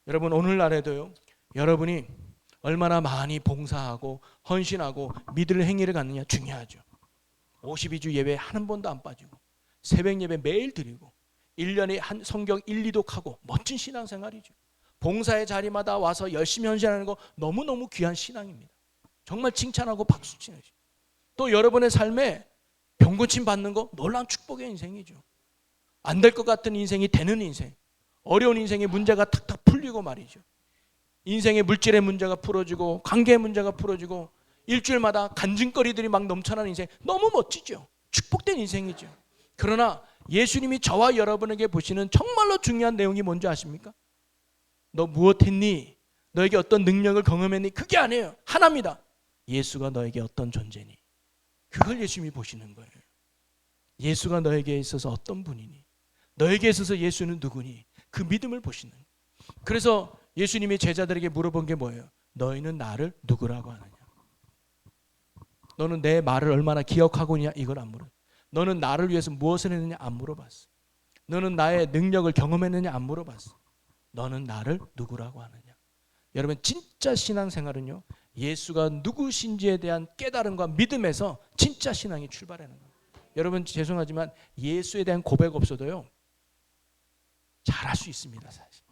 A: 여러분, 오늘날에도요, 여러분이 얼마나 많이 봉사하고 헌신하고 믿을 행위를 갖느냐 중요하죠. 52주 예배 한 번도 안 빠지고 새벽 예배 매일 드리고 1년에 한 성경 1, 2독하고 멋진 신앙생활이죠. 봉사의 자리마다 와서 열심히 헌신하는 거 너무너무 귀한 신앙입니다. 정말 칭찬하고 박수 치는 거죠. 또 여러분의 삶에 병고침 받는 거 놀라운 축복의 인생이죠. 안 될 것 같은 인생이 되는 인생, 어려운 인생의 문제가 탁탁 풀리고 말이죠. 인생의 물질의 문제가 풀어지고 관계의 문제가 풀어지고 일주일마다 간증거리들이 막 넘쳐나는 인생, 너무 멋지죠. 축복된 인생이죠. 그러나 예수님이 저와 여러분에게 보시는 정말로 중요한 내용이 뭔지 아십니까? 너 무엇했니? 너에게 어떤 능력을 경험했니? 그게 아니에요. 하나입니다. 예수가 너에게 어떤 존재니? 그걸 예수님이 보시는 거예요. 예수가 너에게 있어서 어떤 분이니? 너에게 있어서 예수는 누구니? 그 믿음을 보시는 거예요. 그래서 예수님이 제자들에게 물어본 게 뭐예요? 너희는 나를 누구라고 하느냐? 너는 내 말을 얼마나 기억하고 있냐? 이걸 안 물어. 너는 나를 위해서 무엇을 했느냐? 안 물어봤어. 너는 나의 능력을 경험했느냐? 안 물어봤어. 너는 나를 누구라고 하느냐? 여러분, 진짜 신앙생활은요, 예수가 누구신지에 대한 깨달음과 믿음에서 진짜 신앙이 출발하는 거예요. 여러분, 죄송하지만 예수에 대한 고백 없어도요, 잘할 수 있습니다. 사실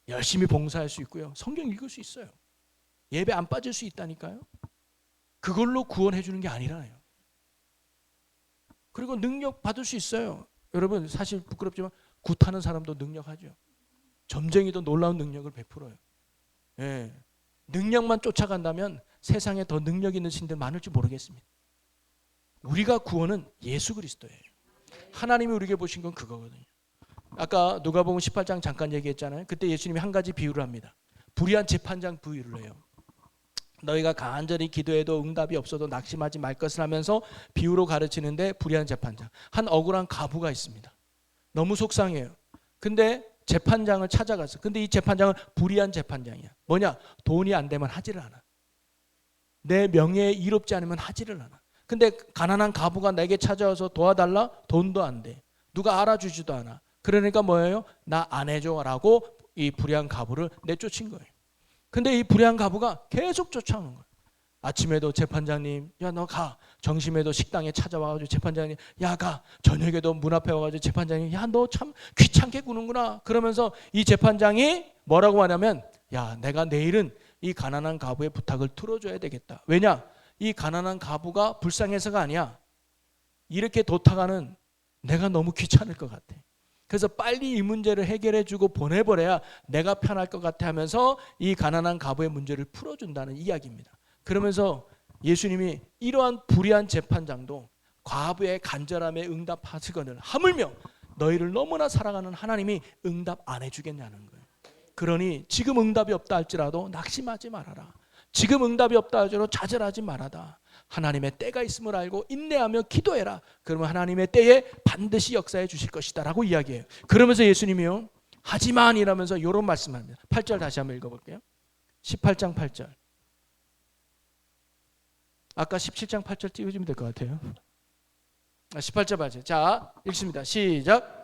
A: 열심히 봉사할 수 있고요, 성경 읽을 수 있어요. 예배 안 빠질 수 있다니까요. 그걸로 구원해 주는 게 아니라요. 그리고 능력 받을 수 있어요. 여러분, 사실 부끄럽지만 굿하는 사람도 능력하죠. 점쟁이도 놀라운 능력을 베풀어요. 예. 능력만 쫓아간다면 세상에 더 능력 있는 신들 많을지 모르겠습니다. 우리가 구원은 예수 그리스도예요. 하나님이 우리에게 보신 건 그거거든요. 아까 누가복음 18장 잠깐 얘기했잖아요. 그때 예수님이 한 가지 비유를 합니다. 불의한 재판장 비유를 해요. 너희가 간절히 기도해도 응답이 없어도 낙심하지 말 것을 하면서 비유로 가르치는데, 불의한 재판장, 한 억울한 가부가 있습니다. 너무 속상해요. 근데 재판장을 찾아갔어. 근데 이 재판장은 불의한 재판장이야. 뭐냐? 돈이 안 되면 하지를 않아. 내 명예에 이롭지 않으면 하지를 않아. 근데 가난한 가부가 내게 찾아와서 도와달라? 돈도 안 돼. 누가 알아주지도 않아. 그러니까 뭐예요? 나 안 해줘라고 이 불의한 가부를 내쫓은 거예요. 근데 이 불의한 가부가 계속 쫓아오는 거예요. 아침에도 재판장님, 야 너 가. 점심에도 식당에 찾아와가지고 재판장님, 야 가. 저녁에도 문 앞에 와가지고 재판장님, 야 너 참 귀찮게 구는구나. 그러면서 이 재판장이 뭐라고 하냐면, 야 내가 내일은 이 가난한 가부의 부탁을 들어줘야 되겠다. 왜냐? 이 가난한 가부가 불쌍해서가 아니야. 이렇게 도탁하는 내가 너무 귀찮을 것 같아. 그래서 빨리 이 문제를 해결해주고 보내버려야 내가 편할 것 같아 하면서 이 가난한 가부의 문제를 풀어준다는 이야기입니다. 그러면서 예수님이 이러한 불의한 재판장도 과부의 간절함에 응답하시거늘 하물며 너희를 너무나 사랑하는 하나님이 응답 안 해주겠냐는 거예요. 그러니 지금 응답이 없다 할지라도 낙심하지 말아라. 지금 응답이 없다 할지라도 좌절하지 말아라. 하나님의 때가 있음을 알고 인내하며 기도해라. 그러면 하나님의 때에 반드시 역사해 주실 것이다 라고 이야기해요. 그러면서 예수님이요, 하지만 이라면서 이런 말씀을 합니다. 8절 다시 한번 읽어볼게요. 18장 8절. 아까 17장 8절 띄워주면 될 것 같아요. 18절 8절. 자, 읽습니다. 시작.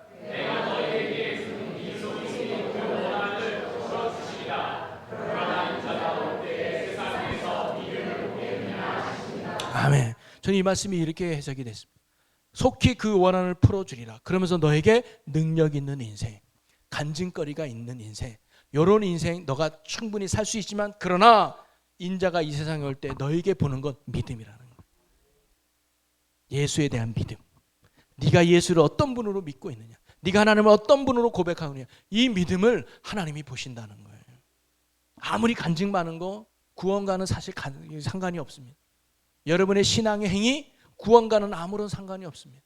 A: 아멘. 저는 이 말씀이 이렇게 해석이 됐습니다. 속히 그 원한을 풀어주리라. 그러면서 너에게 능력 있는 인생, 간증거리가 있는 인생, 이런 인생 너가 충분히 살 수 있지만, 그러나 인자가 이 세상에 올 때 너에게 보는 건 믿음이라는 거예요. 예수에 대한 믿음. 네가 예수를 어떤 분으로 믿고 있느냐, 네가 하나님을 어떤 분으로 고백하느냐, 이 믿음을 하나님이 보신다는 거예요. 아무리 간증 많은 거 구원과는 사실 상관이 없습니다. 여러분의 신앙의 행위 구원과는 아무런 상관이 없습니다.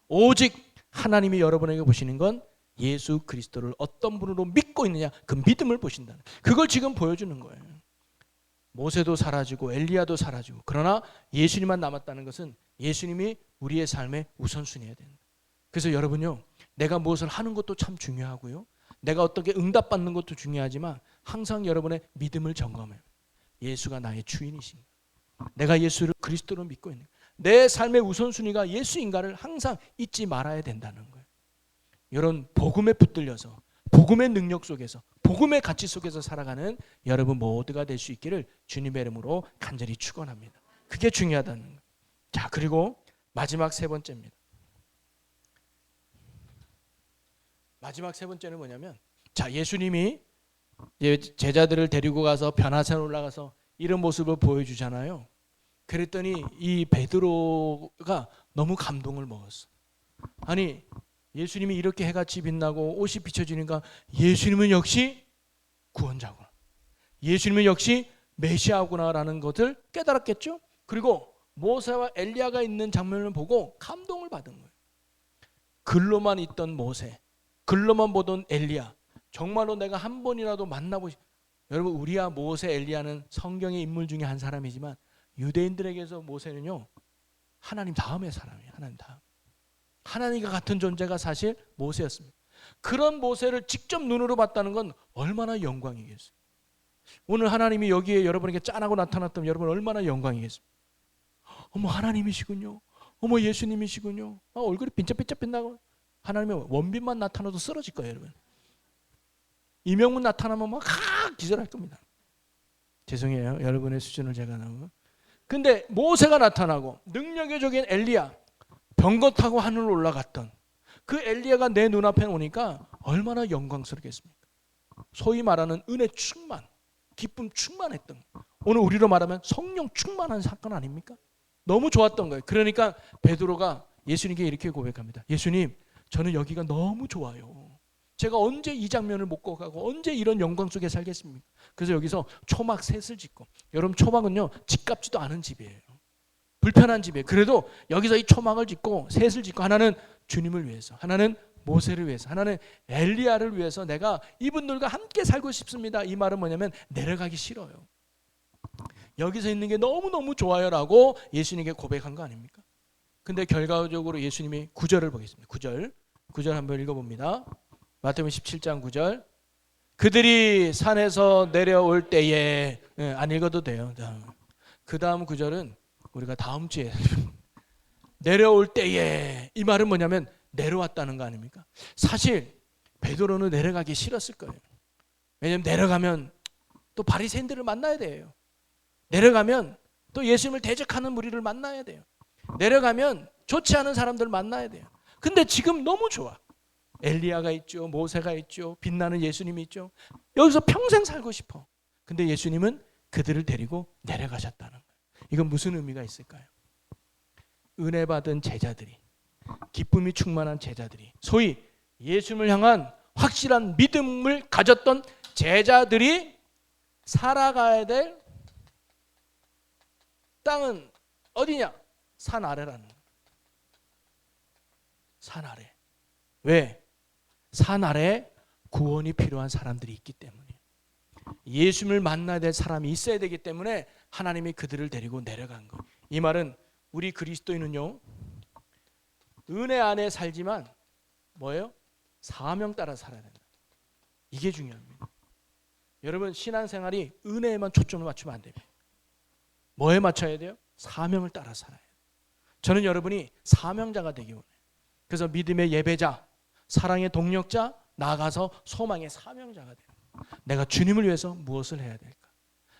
A: 오직 하나님이 여러분에게 보시는 건 예수 그리스도를 어떤 분으로 믿고 있느냐, 그 믿음을 보신다는, 그걸 지금 보여주는 거예요. 모세도 사라지고 엘리야도 사라지고, 그러나 예수님만 남았다는 것은 예수님이 우리의 삶의 우선순위여야 된다. 그래서 여러분요, 내가 무엇을 하는 것도 참 중요하고요, 내가 어떻게 응답받는 것도 중요하지만 항상 여러분의 믿음을 점검해요. 예수가 나의 주인이신가, 내가 예수를 그리스도로 믿고 있는, 내 삶의 우선순위가 예수인가를 항상 잊지 말아야 된다는 거예요. 이런 복음에 붙들려서, 복음의 능력 속에서, 복음의 가치 속에서 살아가는 여러분 모두가 될 수 있기를 주님의 이름으로 간절히 축원합니다. 그게 중요하다는 거예요. 자, 그리고 마지막 세 번째입니다. 마지막 세 번째는 뭐냐면, 자, 예수님이 제자들을 데리고 가서 변화산 올라가서 이런 모습을 보여주잖아요. 그랬더니 이 베드로가 너무 감동을 먹었어. 아니, 예수님이 이렇게 해같이 빛나고 옷이 비춰지니까 예수님은 역시 구원자구나, 예수님은 역시 메시아구나라는 것을 깨달았겠죠. 그리고 모세와 엘리야가 있는 장면을 보고 감동을 받은 거예요. 글로만 있던 모세, 글로만 보던 엘리야, 정말로 내가 한 번이라도 여러분, 우리와 모세, 엘리야는 성경의 인물 중에 한 사람이지만 유대인들에게서 모세는요, 하나님 다음의 사람이에요. 하나님 다음. 하나님과 같은 존재가 사실 모세였습니다. 그런 모세를 직접 눈으로 봤다는 건 얼마나 영광이겠어요. 오늘 하나님이 여기에 여러분에게 짠하고 나타났다면 여러분 얼마나 영광이겠습니까? 어머, 하나님이시군요. 어머, 예수님이시군요. 얼굴이 빈짝빈짝 빛나고. 하나님의 원빈만 나타나도 쓰러질 거예요, 여러분. 이명문 나타나면 막 기절할 겁니다. 죄송해요, 여러분의 수준을 제가 나오고. 근데 모세가 나타나고 능력의 적인 엘리야, 병거 타고 하늘로 올라갔던 그 엘리야가 내 눈앞에 오니까 얼마나 영광스럽겠습니까? 소위 말하는 은혜 충만, 기쁨 충만했던, 오늘 우리로 말하면 성령 충만한 사건 아닙니까? 너무 좋았던 거예요. 그러니까 베드로가 예수님께 이렇게 고백합니다. 예수님, 저는 여기가 너무 좋아요. 제가 언제 이 장면을 못 가고 언제 이런 영광 속에 살겠습니까? 그래서 여기서 초막 셋을 짓고, 여러분 초막은요 집값지도 않은 집이에요. 불편한 집이에요. 그래도 여기서 이 초막을 짓고 셋을 짓고, 하나는 주님을 위해서, 하나는 모세를 위해서, 하나는 엘리야를 위해서 내가 이분들과 함께 살고 싶습니다. 이 말은 뭐냐면 내려가기 싫어요. 여기서 있는 게 너무너무 좋아요 라고 예수님께 고백한 거 아닙니까? 근데 결과적으로 예수님이 9절을 보겠습니다. 9절 한번 읽어봅니다. 마태복음 17장 9절. 그들이 산에서 내려올 때에, 안 읽어도 돼요. 그 다음 9절은 우리가 다음 주에 내려올 때에, 이 말은 뭐냐면 내려왔다는 거 아닙니까? 사실 베드로는 내려가기 싫었을 거예요. 왜냐하면 내려가면 또 바리새인들을 만나야 돼요. 내려가면 또 예수님을 대적하는 무리를 만나야 돼요. 내려가면 좋지 않은 사람들을 만나야 돼요. 근데 지금 너무 좋아. 엘리야가 있죠, 모세가 있죠, 빛나는 예수님이 있죠. 여기서 평생 살고 싶어. 근데 예수님은 그들을 데리고 내려가셨다는 거예요. 이건 무슨 의미가 있을까요? 은혜 받은 제자들이, 기쁨이 충만한 제자들이, 소위 예수님을 향한 확실한 믿음을 가졌던 제자들이 살아가야 될 땅은 어디냐? 산 아래라는 거예요. 산 아래. 왜? 산 아래에 구원이 필요한 사람들이 있기 때문에, 예수님을 만나야 될 사람이 있어야 되기 때문에 하나님이 그들을 데리고 내려간 거예요. 이 말은 우리 그리스도인은요, 은혜 안에 살지만 뭐예요? 사명 따라 살아야 된다. 이게 중요합니다. 여러분, 신앙생활이 은혜에만 초점을 맞추면 안 됩니다. 뭐에 맞춰야 돼요? 사명을 따라 살아야 돼요. 저는 여러분이 사명자가 되기 원해요. 그래서 믿음의 예배자, 사랑의 동력자, 나아가서 소망의 사명자가 돼요. 내가 주님을 위해서 무엇을 해야 될까?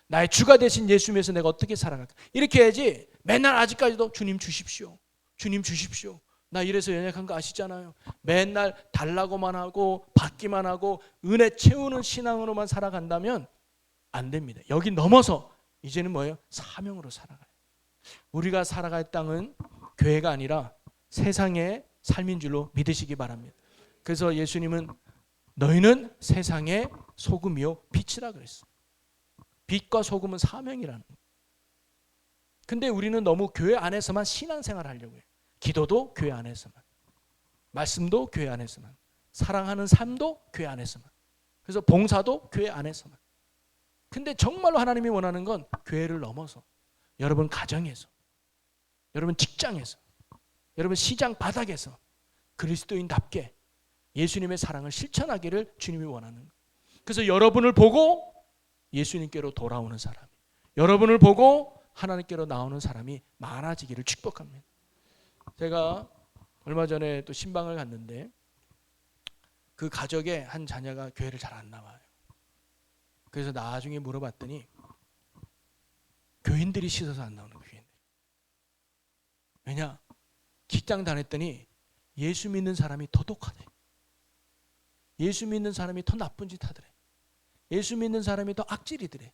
A: 나의 주가 되신 예수님 위해서 내가 어떻게 살아갈까? 이렇게 해야지 맨날 아직까지도 주님 주십시오, 주님 주십시오, 나 이래서 연약한 거 아시잖아요. 맨날 달라고만 하고 받기만 하고 은혜 채우는 신앙으로만 살아간다면 안 됩니다. 여기 넘어서 이제는 뭐예요? 사명으로 살아가요. 우리가 살아갈 땅은 교회가 아니라 세상의 삶인 줄로 믿으시기 바랍니다. 그래서 예수님은 너희는 세상의 소금이요 빛이라 그랬어요. 빛과 소금은 사명이라는 거예요. 근데 우리는 너무 교회 안에서만 신앙생활 하려고 해요. 기도도 교회 안에서만, 말씀도 교회 안에서만, 사랑하는 삶도 교회 안에서만, 그래서 봉사도 교회 안에서만. 근데 정말로 하나님이 원하는 건 교회를 넘어서 여러분 가정에서, 여러분 직장에서, 여러분 시장 바닥에서 그리스도인답게 예수님의 사랑을 실천하기를 주님이 원하는 거예요. 그래서 여러분을 보고 예수님께로 돌아오는 사람이, 여러분을 보고 하나님께로 나오는 사람이 많아지기를 축복합니다. 제가 얼마 전에 또 신방을 갔는데 그 가족의 한 자녀가 교회를 잘 안 나와요. 그래서 나중에 물어봤더니 교인들이 싫어서 안 나오는 거예요. 교인들. 왜냐? 직장 다녔더니 예수 믿는 사람이 더 독하대. 예수 믿는 사람이 더 나쁜 짓 하더래. 예수 믿는 사람이 더 악질이더래.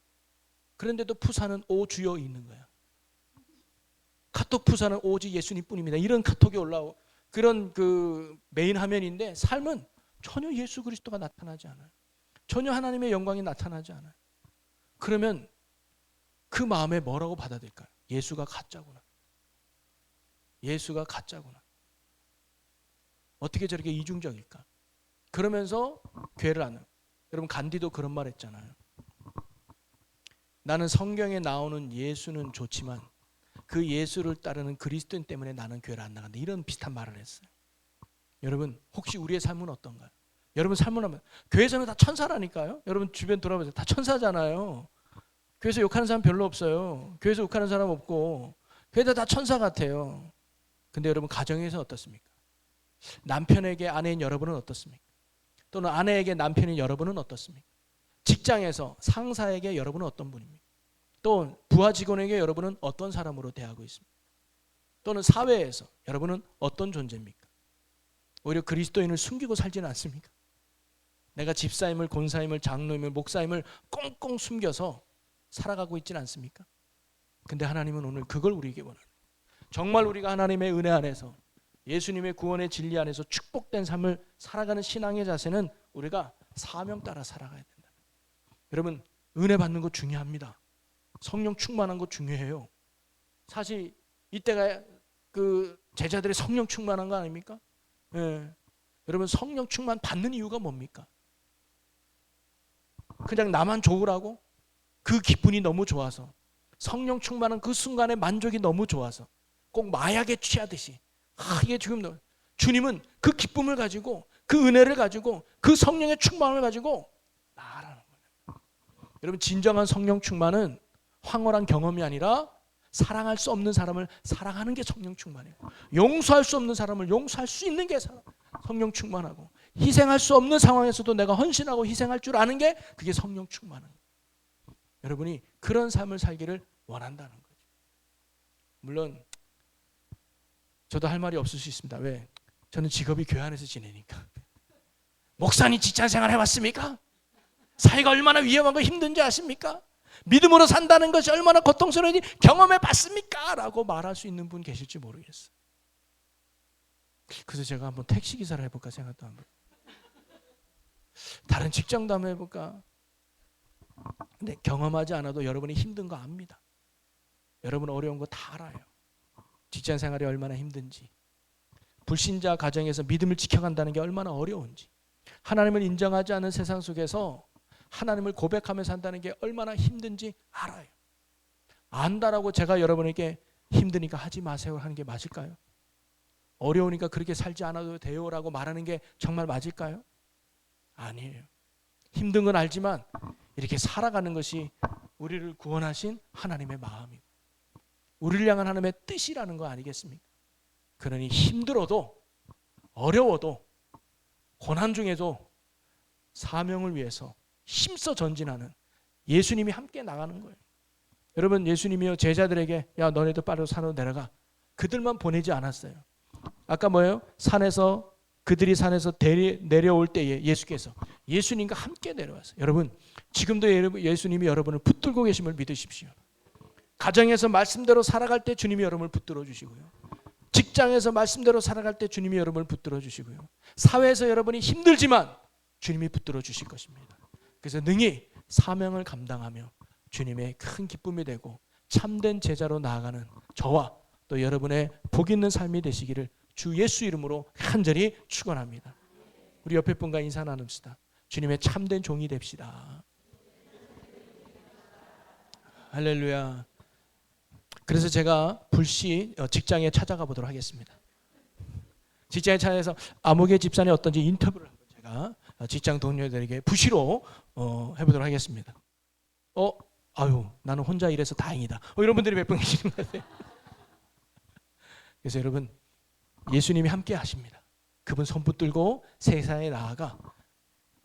A: 그런데도 푸사는 오 주여 있는 거야. 카톡 푸사는 오직 예수님뿐입니다. 이런 카톡이 올라오고 그런 그 메인 화면인데 삶은 전혀 예수 그리스도가 나타나지 않아요. 전혀 하나님의 영광이 나타나지 않아요. 그러면 그 마음에 뭐라고 받아들일까요? 예수가 가짜구나. 예수가 가짜구나. 어떻게 저렇게 이중적일까? 그러면서 교회를 안 해요. 여러분 간디도 그런 말 했잖아요. 나는 성경에 나오는 예수는 좋지만 그 예수를 따르는 그리스도인 때문에 나는 교회를 안 나간다. 이런 비슷한 말을 했어요. 여러분 혹시 우리의 삶은 어떤가요? 여러분 삶은 하면 교회에서는 다 천사라니까요. 여러분 주변 돌아보세요. 다 천사잖아요. 교회에서 욕하는 사람 별로 없어요. 교회에서 욕하는 사람 없고 교회에서 다 천사 같아요. 근데 여러분 가정에서 어떻습니까? 남편에게 아내인 여러분은 어떻습니까? 또는 아내에게 남편인 여러분은 어떻습니까? 직장에서 상사에게 여러분은 어떤 분입니까? 또 부하 직원에게 여러분은 어떤 사람으로 대하고 있습니까? 또는 사회에서 여러분은 어떤 존재입니까? 오히려 그리스도인을 숨기고 살지는 않습니까? 내가 집사임을, 권사임을, 장로임을, 목사임을 꽁꽁 숨겨서 살아가고 있지는 않습니까? 근데 하나님은 오늘 그걸 우리에게 원하는, 정말 우리가 하나님의 은혜 안에서 예수님의 구원의 진리 안에서 축복된 삶을 살아가는 신앙의 자세는 우리가 사명 따라 살아가야 된다. 여러분 은혜 받는 거 중요합니다. 성령 충만한 거 중요해요. 사실 이때가 그 제자들의 성령 충만한 거 아닙니까? 예. 여러분 성령 충만 받는 이유가 뭡니까? 그냥 나만 좋으라고? 그 기분이 너무 좋아서, 성령 충만한 그 순간의 만족이 너무 좋아서 꼭 마약에 취하듯이 이게 지금 주님은 그 기쁨을 가지고 그 은혜를 가지고 그 성령의 충만을 가지고 나아가는 거예요. 여러분 진정한 성령 충만은 황홀한 경험이 아니라 사랑할 수 없는 사람을 사랑하는 게 성령 충만이에요. 용서할 수 없는 사람을 용서할 수 있는 게 성령 충만하고, 희생할 수 없는 상황에서도 내가 헌신하고 희생할 줄 아는 게 그게 성령 충만한 거예요. 여러분이 그런 삶을 살기를 원한다는 거죠. 물론 저도 할 말이 없을 수 있습니다. 왜? 저는 직업이 교회 안에서 지내니까. 목사님 직장생활 해봤습니까? 사회가 얼마나 위험하고 힘든지 아십니까? 믿음으로 산다는 것이 얼마나 고통스러운지 경험해봤습니까? 라고 말할 수 있는 분 계실지 모르겠어요. 그래서 제가 한번 택시기사를 해볼까 생각도 한번, 다른 직장도 한번 해볼까. 근데 경험하지 않아도 여러분이 힘든 거 압니다. 여러분 어려운 거 다 알아요. 직장생활이 얼마나 힘든지, 불신자 가정에서 믿음을 지켜간다는 게 얼마나 어려운지, 하나님을 인정하지 않은 세상 속에서 하나님을 고백하며 산다는 게 얼마나 힘든지 알아요. 안다라고 제가 여러분에게 힘드니까 하지 마세요 하는 게 맞을까요? 어려우니까 그렇게 살지 않아도 돼요라고 말하는 게 정말 맞을까요? 아니에요. 힘든 건 알지만 이렇게 살아가는 것이 우리를 구원하신 하나님의 마음이고 우리를 향한 하나님의 뜻이라는 거 아니겠습니까? 그러니 힘들어도 어려워도 고난 중에도 사명을 위해서 힘써 전진하는 예수님이 함께 나가는 거예요. 여러분 예수님이요 제자들에게 야 너네도 빠르게 산으로 내려가, 그들만 보내지 않았어요. 아까 뭐예요? 그들이 산에서 내려올 때에 예수께서 예수님과 함께 내려왔어요. 여러분 지금도 예수님이 여러분을 붙들고 계심을 믿으십시오. 가정에서 말씀대로 살아갈 때 주님이 여러분을 붙들어 주시고요, 직장에서 말씀대로 살아갈 때 주님이 여러분을 붙들어 주시고요, 사회에서 여러분이 힘들지만 주님이 붙들어 주실 것입니다. 그래서 능히 사명을 감당하며 주님의 큰 기쁨이 되고 참된 제자로 나아가는 저와 또 여러분의 복 있는 삶이 되시기를 주 예수 이름으로 간절히 축원합니다. 우리 옆에 분과 인사 나눕시다. 주님의 참된 종이 됩시다. 할렐루야. 그래서 제가 불시 직장에 찾아가 보도록 하겠습니다. 직장에 찾아서 아무개 집사님 어떤지 인터뷰를 한번 제가 직장 동료들에게 부시로 해보도록 하겠습니다. 나는 혼자 일해서 다행이다. 이런 분들이 몇 분 계시는 것 같아요. 그래서 여러분 예수님이 함께 하십니다. 그분 손 붙들고 세상에 나아가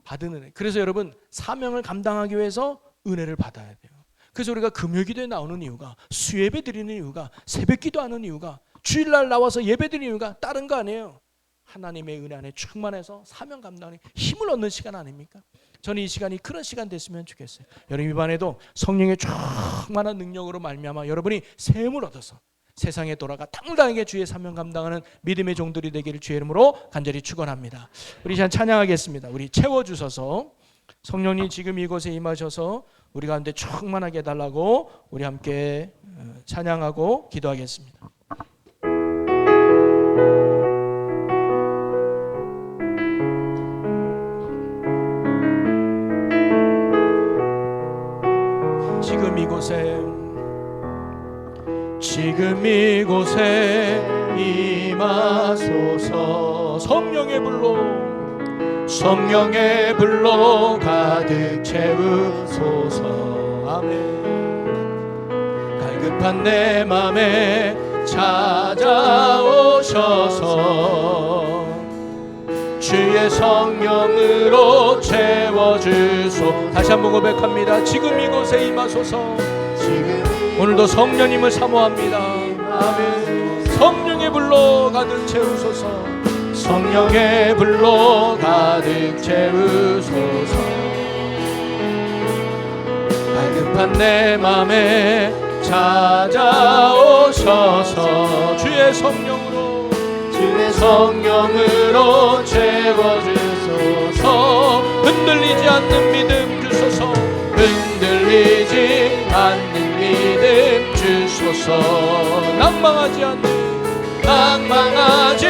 A: 받은 은혜. 그래서 여러분 사명을 감당하기 위해서 은혜를 받아야 돼요. 그래서 우리가 금요기도에 나오는 이유가, 수예배 드리는 이유가, 새벽기도 하는 이유가, 주일날 나와서 예배 드리는 이유가 다른 거 아니에요. 하나님의 은혜 안에 충만해서 사명 감당하는 힘을 얻는 시간 아닙니까? 저는 이 시간이 그런 시간 됐으면 좋겠어요. 여러분 이번에도 성령의 충만한 능력으로 말미암아 여러분이 세움을 얻어서 세상에 돌아가 당당하게 주의 사명 감당하는 믿음의 종들이 되기를 주의 이름으로 간절히 축원합니다. 우리 시간 찬양하겠습니다. 우리 채워주셔서 성령님 지금 이곳에 임하셔서 우리 가운데 충만하게 해달라고 우리 함께 찬양하고 기도하겠습니다. 이곳에 지금 이곳에 임하소서. 성령의 불로 성령의 불로 가득 채우소서. 아멘. 갈급한 내 맘에 찾아오셔서 주의 성령으로 채워주소. 다시 한번 고백합니다. 지금 이곳에 임하소서. 오늘도 성령님을 사모합니다. 아멘. 성령의 불로 가득 채우소서. 성령의 불로 가득 채우소서. 갈급한 내 맘에 찾아오셔서 주의 성령으로 채워주소서. 흔들리지 않는 믿음 주소서. 흔들리지 않는 믿음 주소서. 낭망하지